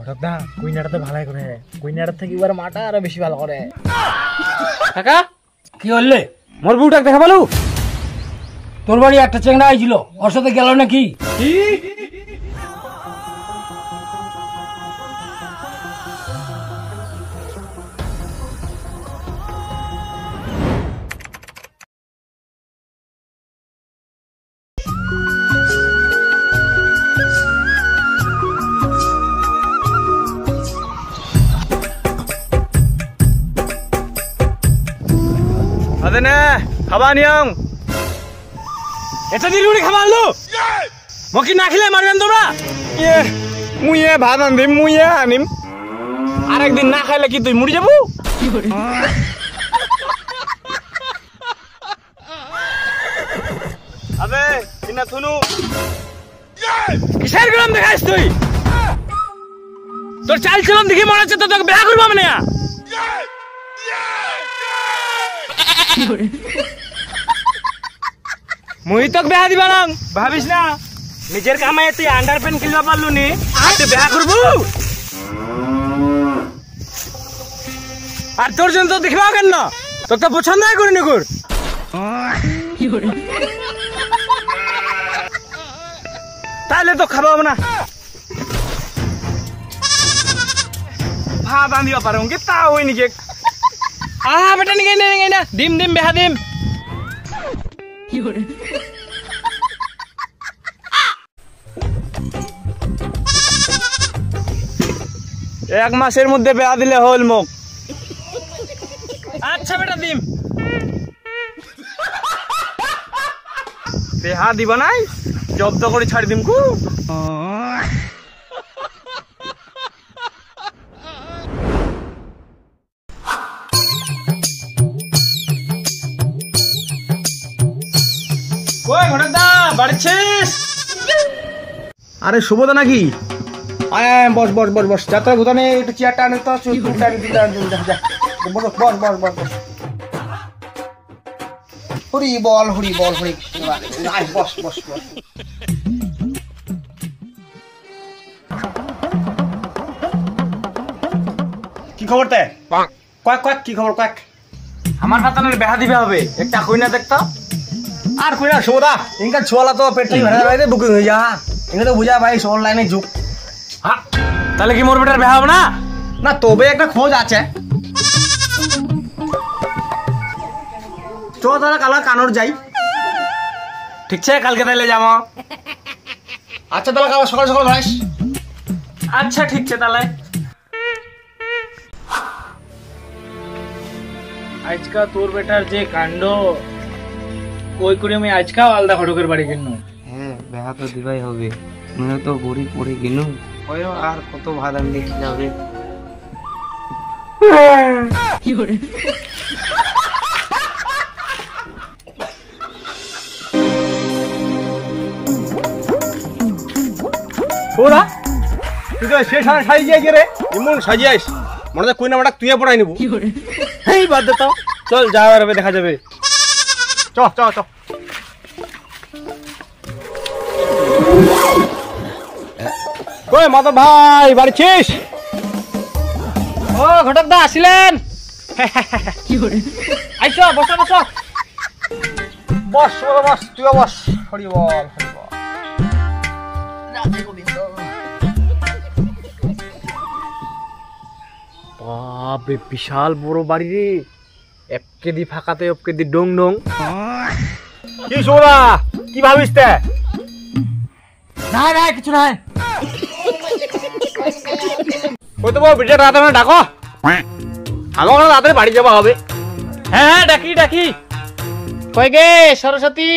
ঘটকদা কুইনাটা তো ভালোই করে, কুইনাটার থেকে এবার মাটা আরো বেশি ভালো করে। কাকা কি হলে মোর বউটাক দেখা পালু? তোর বাড়ি একটা চেংড়া আইছিল, ওর সাথে গেল নাকি? খাবা নিয়ম এটা দিলুড়ি খাবা আনলো মকি না খেলে মারবেন তোমরা। মুই ভাত আনিম, মুই আনিম, আর একদিন না খাইলে কি তুই মরি যাবো? আবে কিনা থুনু কিসের গরম দেখাইস তুই? তোর চাল চলন দেখি মনে হচ্ছে তো তোকে বিয়া করবো মানে। মুই তোকে বিয়া দিবা না ভাবিস না, নিজের কামাই তুই আন্ডার প্যান্ট কিনবা পারলু নি তুই বিয়া করবো? আর তোর জন্য তো দেখবা কেন না, তোর তো পছন্দ হয় করিনি কর। তাহলে তো খাবো না, ভাত আনিবা পারো তা হই নাকি? বেটা নিকে না দিম দিম বেহা দিম। এক মাসের মধ্যে বেহা দিলে হল মোক। আচ্ছা বেটা দিম। বেহা দিব নাই জব্দ করে ছাড়ি দিম কু। কই ঘটকদা বাড়ছিস? আরে শুভদা নাকি? আয় বস বস বস বস, যাত্রা ভুতানে একটু চেয়ারটা আনে তো, বস বস বস বস বস। হরি বল হরি বল হরি, বস বস বস। কি খবর তে? কয়েক কয়েক কি খবর কয়েক? আমার ভাতানের বেহা দিবে হবে, একটা কইনা দেখতো। আর কইনা শুভদা ইনকা ছোয়ালা তো পেট্রোল ভরা বাইরে বুকিং হয়ে যা, ইনকা তো বুঝা ভাই অনলাইনে যুগ। হ্যাঁ তাহলে কি মোর বেটার বেহা হবে না? না তবে একটা খোঁজ আছে। তো তাহলে কালা কানোর যাই। ঠিক আছে কালকে তাহলে যাবো। আচ্ছা তাহলে কাল সকাল সকাল ভাইস। আচ্ছা ঠিক আছে তাহলে। আজকা তোর বেটার যে কাণ্ড, কই করে আমি আজকাও আলাদা ঘটকের বাড়ি কিনু। হ্যাঁ বেহা তো দিবাই হবে, মনে তো গড়ি পড়ে কিনু। ওই আর কত ভাত আনতে যাবে। ওরা তুই তো শেষ আর সাজিয়ে গিয়ে রে এমন সাজিয়াইস মনে হয় কইনা মাটা তুই পড়াই নিব। এই বাদ দে তো, চল যাওয়ার হবে দেখা যাবে। চ চ চ। কই মাধব ভাই বাড়িছিস? ও ঘটকদা আসিলেন? আইসো বসো বসো। বস বস তুইও বস। হরি বল হরি বল। রাধে গোবিন্দ। বাপরে বিশাল বড় বাড়ি রে, এক কেদি ফাঁকাতে এক কেদি ডং ডং। কি সোনা কি ভাবিস তে? না না কিছু নাই। ওই তো বিটা রাতে না ডাকো, আমার রাতে বাড়ি যাওয়া হবে। হ্যাঁ হ্যাঁ ডাকি ডাকি। কই গে সরস্বতী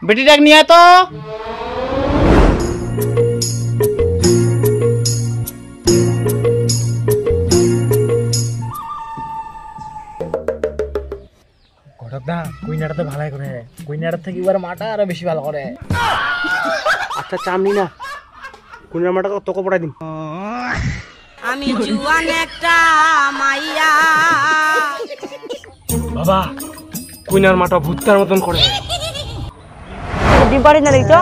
বেটি ডাক নিয়ে তো। ঘটকদা কুইনাটা তো ভালোই করে, কুইনাটার থেকে এবার মাটা আরো বেশি ভালো করে। আচ্ছা চামনি না কুইনার মাটা তোকে পড়াই দিন। আমি জুয়ান একটা মাইয়া। বাবা কুইনার মাটা ভূতটার মতন করে। ডিম পারি না দেখছো?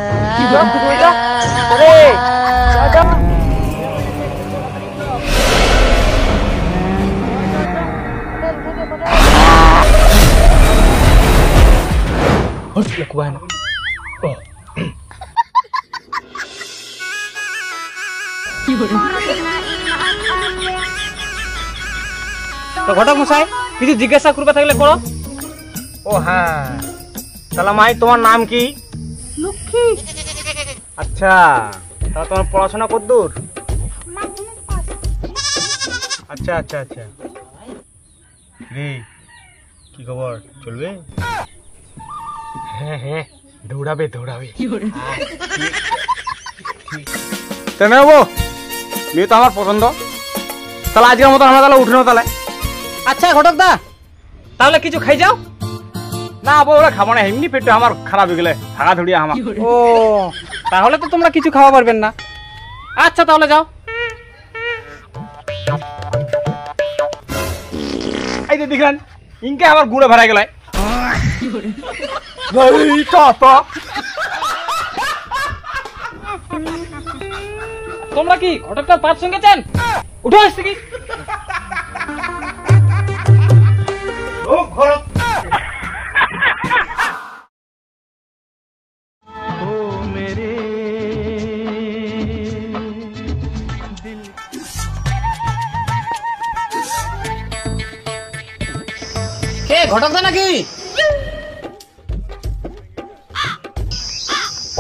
কুবাই না তো ঘটক মশাই কিছু জিজ্ঞাসা করবে থাকলে করো। ও হ্যাঁ, তাহলে মাই তোমার নাম কি? লক্ষ্মী। আচ্ছা, তাহলে তোমার পড়াশোনা কতদূর? আচ্ছা আচ্ছা আচ্ছা। রে কি খবর, চলবে? হ্যাঁ হ্যাঁ, দৌড়াবে দৌড়াবে। কেন বাবু, মেয়ে তো আমার পছন্দ। তাহলে আজকের মতো আমরা তাহলে উঠে তাহলে। আচ্ছা ঘটক দা, তাহলে কিছু খাই যাও। না বউ, ওরা খাবো না, এমনি পেটে আমার খারাপ হয়ে গেলে থাকা ধরিয়া আমার। ও তাহলে তো তোমরা কিছু খাওয়া পারবেন না। আচ্ছা তাহলে যাও। এই যে দেখলেন, ইনকে আবার গুড়ে ভরা গেল। তোমরা কি ঘটকটার পাঁচ সঙ্গে চান? উঠো আসছে কি কে ঘটক দা নাকি?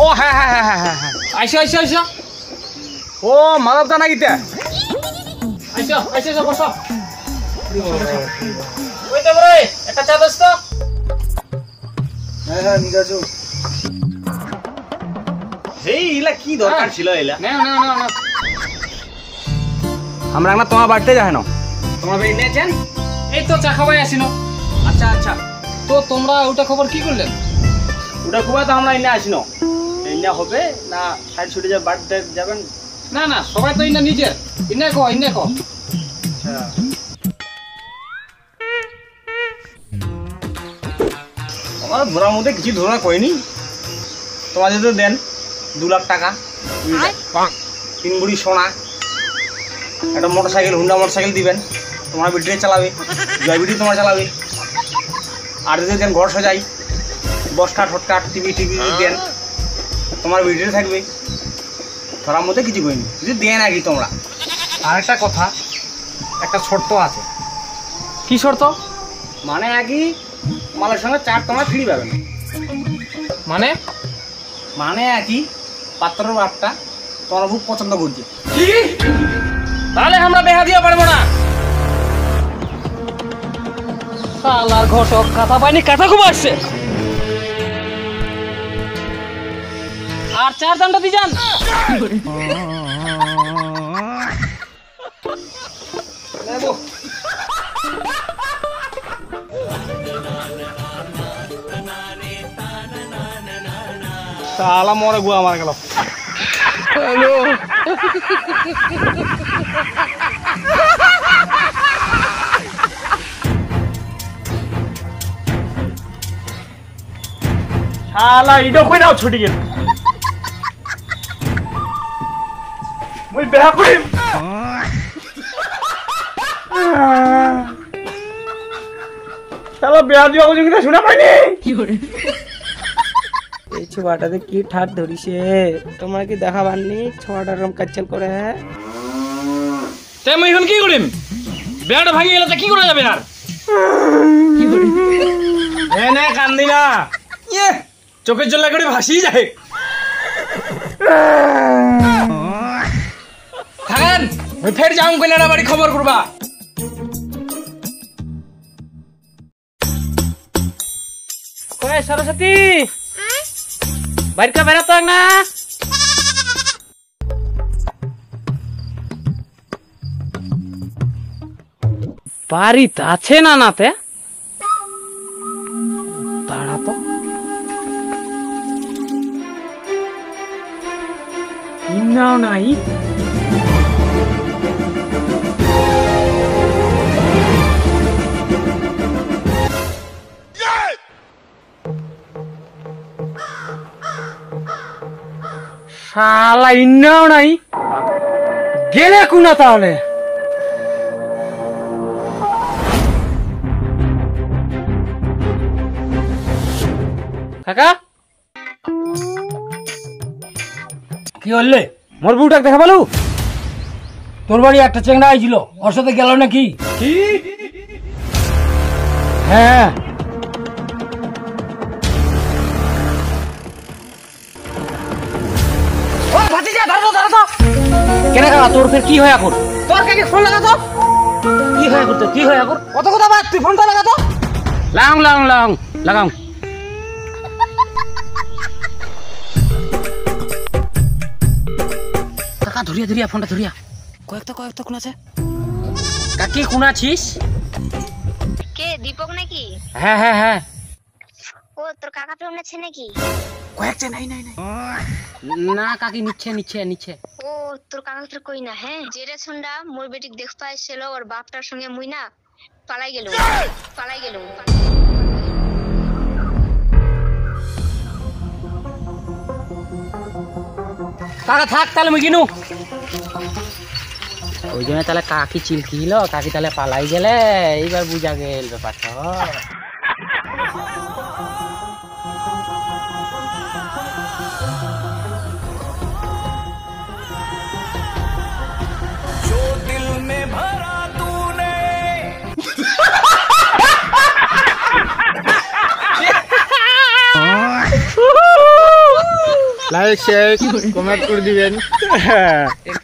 ও হ্যাঁ হ্যাঁ হ্যাঁ হ্যাঁ হ্যাঁ, আইসো আইসো আইসো ও মাধব দা নাকি? আইসো আইসো আইসো বসো। ওই তো রে একটা চা দোস্ত। হ্যাঁ হ্যাঁ, নিয়ে আসো। এই ইলা কি দরকার ছিল এলা? না না না না, আমরা না তোমার বাড়িতে যাই না। তোমরা বেরিয়ে নিয়েছেন? এই তো চা খাওয়াই আসিনো। আচ্ছা আচ্ছা, তো তোমরা ওটা খবর কি করলেন? ওটা খুবই তো আমরা ইন্না আসিনো। ইন্না হবে না সাইড ছুটে যাবে, বাড়িতে যাবেন? না না, সবাই তো ইন্না নিজের। ইন্না কো ইন্না কো। আচ্ছা, আমার ধরার মধ্যে কিছু ধরা করেনি। তোমার যদি দেন 2 লাখ টাকা, 3 বুড়ি সোনা, একটা মোটরসাইকেল, হুন্ডা মোটরসাইকেল দিবেন, তোমার বিটিরে চালাবে, জয় বিটি তোমার চালাবে। আর যদি দেন ঘর সাজাই, বস্তা ঠটকাট টিভি দেন, তোমার বিটিরে থাকবে। ধরার মধ্যে কিছু করিনি, যদি দেন আর কি তোমরা। আর একটা কথা, একটা শর্ত আছে। কি শর্ত? মানে একই মালের সঙ্গে 4 তোমরা ফ্রি পাবেন। মানে মানে একই পাত্রের বাপটা তোমার খুব পছন্দ করছে। কি? তাহলে আমরা বেহা দিয়ে পারবো না। শালার ঘটক কথা পাইনি, কথা খুব আসছে। আর 4 দামটা দি যান। শালা মরে গুয়া মার গেল। হ্যালো, শালা ইডো কই নাও ছুটি গেল। মুই বেহা করিম। শালা বেহা দিবা বুঝি কিনা শুনা পাইনি। এই ছোয়াটাতে কি ঠাট ধরিছে, তোমার কি দেখা পাননি? ছোয়াটা রম কাচ্চল করে। তে মই এখন কি করিম? বেড়াটা ভাঙি গেলে তা কি করা যাবে আর? নে কান্দি না, ইয়ে চোখের জল করে ভাসি যায়। থাকেন, আমি ফের যাও কইনারা বাড়ি খবর করবা। কই সরস্বতী, বাইরকা বেড়াতো না? বাড়িতে আছে না নাতে? দাঁড়া তো, ইন্নাও নাই। শালা ইন্নাও নাই, গেলে কুনা তাহলে? কাকা কি বললে? মোর বউটাকে দেখা বলু? তোর বাড়ি একটা চেংড়া আইছিল, ওর সাথে গেল নাকি? কি? হ্যাঁ। ও ভাতিজা ধরো তো। কেন কাকা তোর ফের কি হয় এখন? তোর কাকে ফোন লাগা তো? কি হয় এখন তোর? কি হয় এখন? কত কথা বাদ, তুই ফোনটা লাগা তো। লাগাও। কাকা ধরিয়া ফোনটা ধরিয়া। কয়েকটা কোন আছে? কাকি কোন আছিস? কে দীপক নাকি? হ্যাঁ। ও তোর কাকা প্রেম আছে নাকি? কয়েকটা নাই। না কাকি নিচ্ছে। ও তোর কাকা তোর কই না? হ্যাঁ যেটা শুনডা মোর বেটিক দেখতে আসছিল ওর বাপটার সঙ্গে মুই না পালাই গেল। কাকা থাক তাহলে মুই কিনু। ওই জন্য তাহলে কাকি চিলকিল, কাকি তাহলে পালাই গেলে এইবার বুঝা গেল ব্যাপারটা। লাইক শেয়ার কমেন্ট করে দিবেন।